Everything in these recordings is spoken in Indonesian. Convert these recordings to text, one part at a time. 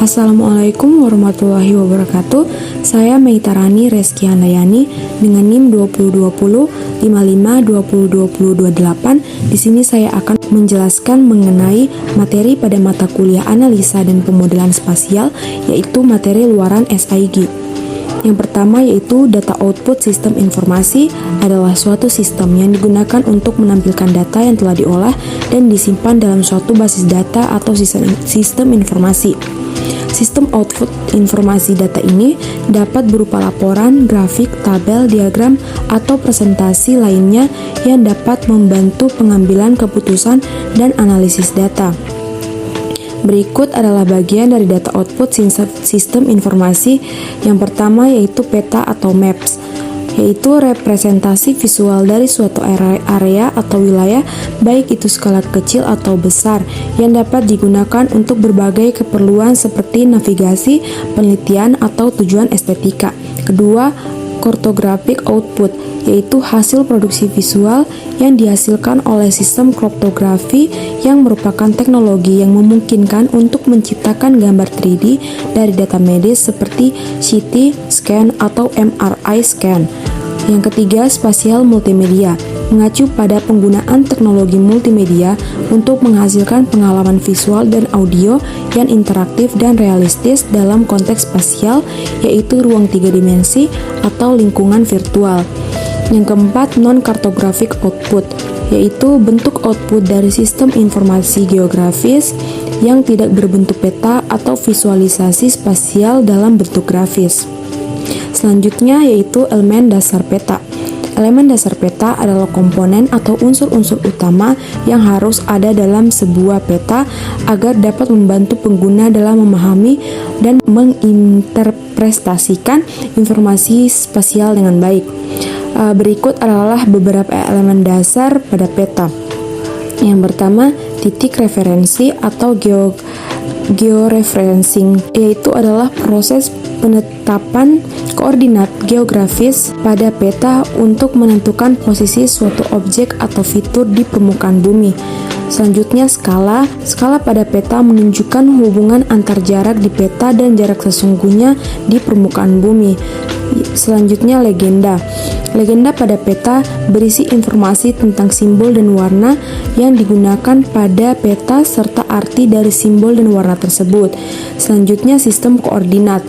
Assalamualaikum warahmatullahi wabarakatuh. Saya Meitarani Reski Handayani dengan NIM 2020 55202028. Di sini saya akan menjelaskan mengenai materi pada mata kuliah analisa dan pemodelan spasial, yaitu materi luaran SIG. Yang pertama yaitu data output sistem informasi adalah suatu sistem yang digunakan untuk menampilkan data yang telah diolah dan disimpan dalam suatu basis data atau sistem informasi. Sistem output informasi data ini dapat berupa laporan, grafik, tabel, diagram, atau presentasi lainnya yang dapat membantu pengambilan keputusan dan analisis data. Berikut adalah bagian dari data output sistem informasi. Yang pertama yaitu peta atau maps, yaitu representasi visual dari suatu area atau wilayah, baik itu skala kecil atau besar, yang dapat digunakan untuk berbagai keperluan seperti navigasi, penelitian, atau tujuan estetika. Kedua, cartographic output, yaitu hasil produksi visual yang dihasilkan oleh sistem kriptografi yang merupakan teknologi yang memungkinkan untuk menciptakan gambar 3D dari data medis seperti CT scan atau MRI scan. Yang ketiga, spasial multimedia, mengacu pada penggunaan teknologi multimedia untuk menghasilkan pengalaman visual dan audio yang interaktif dan realistis dalam konteks spasial, yaitu ruang 3 dimensi atau lingkungan virtual. Yang keempat, non-cartographic output, yaitu bentuk output dari sistem informasi geografis yang tidak berbentuk peta atau visualisasi spasial dalam bentuk grafis. Selanjutnya yaitu elemen dasar peta. Elemen dasar peta adalah komponen atau unsur-unsur utama yang harus ada dalam sebuah peta agar dapat membantu pengguna dalam memahami dan menginterpretasikan informasi spasial dengan baik. Berikut adalah beberapa elemen dasar pada peta. Yang pertama, titik referensi atau georeferencing, yaitu adalah proses penetapan koordinat geografis pada peta untuk menentukan posisi suatu objek atau fitur di permukaan bumi. Selanjutnya, skala pada peta menunjukkan hubungan antar jarak di peta dan jarak sesungguhnya di permukaan bumi. Selanjutnya, legenda pada peta berisi informasi tentang simbol dan warna yang digunakan pada peta serta arti dari simbol dan warna tersebut. Selanjutnya, sistem koordinat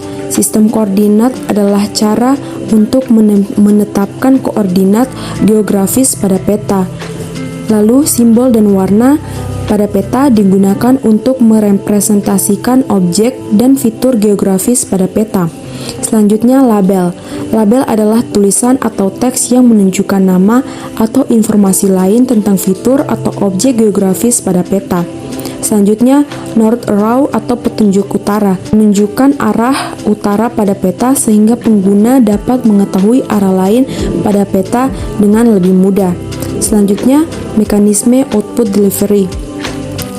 adalah cara untuk menetapkan koordinat geografis pada peta. Lalu, simbol dan warna pada peta digunakan untuk merepresentasikan objek dan fitur geografis pada peta. Selanjutnya, label adalah tulisan atau teks yang menunjukkan nama atau informasi lain tentang fitur atau objek geografis pada peta. Selanjutnya, North Arrow atau petunjuk utara menunjukkan arah utara pada peta sehingga pengguna dapat mengetahui arah lain pada peta dengan lebih mudah. Selanjutnya, mekanisme output delivery,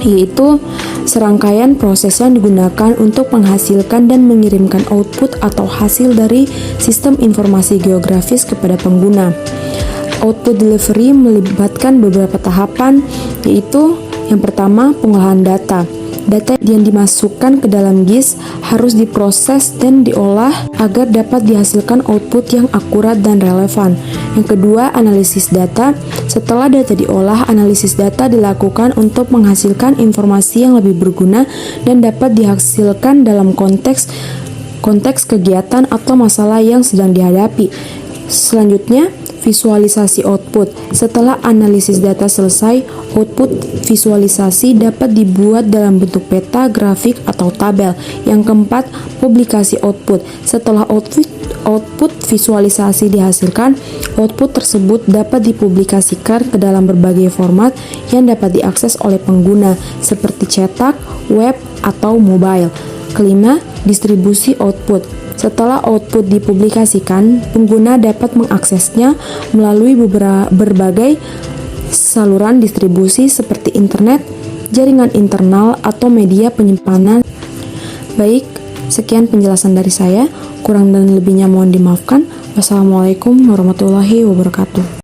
yaitu serangkaian proses yang digunakan untuk menghasilkan dan mengirimkan output atau hasil dari sistem informasi geografis kepada pengguna. Output delivery melibatkan beberapa tahapan, yaitu yang pertama, pengolahan data. Data yang dimasukkan ke dalam GIS harus diproses dan diolah agar dapat dihasilkan output yang akurat dan relevan. Yang kedua, analisis data. Setelah data diolah, analisis data dilakukan untuk menghasilkan informasi yang lebih berguna dan dapat dihasilkan dalam konteks kegiatan atau masalah yang sedang dihadapi. Selanjutnya, visualisasi output. Setelah analisis data selesai, output visualisasi dapat dibuat dalam bentuk peta, grafik, atau tabel. Yang keempat, publikasi output. Setelah output visualisasi dihasilkan, output tersebut dapat dipublikasikan ke dalam berbagai format yang dapat diakses oleh pengguna, seperti cetak, web, atau mobile. Kelima, distribusi output. Setelah output dipublikasikan, pengguna dapat mengaksesnya melalui berbagai saluran distribusi seperti internet, jaringan internal, atau media penyimpanan. Baik, sekian penjelasan dari saya. Kurang dan lebihnya mohon dimaafkan. Wassalamualaikum warahmatullahi wabarakatuh.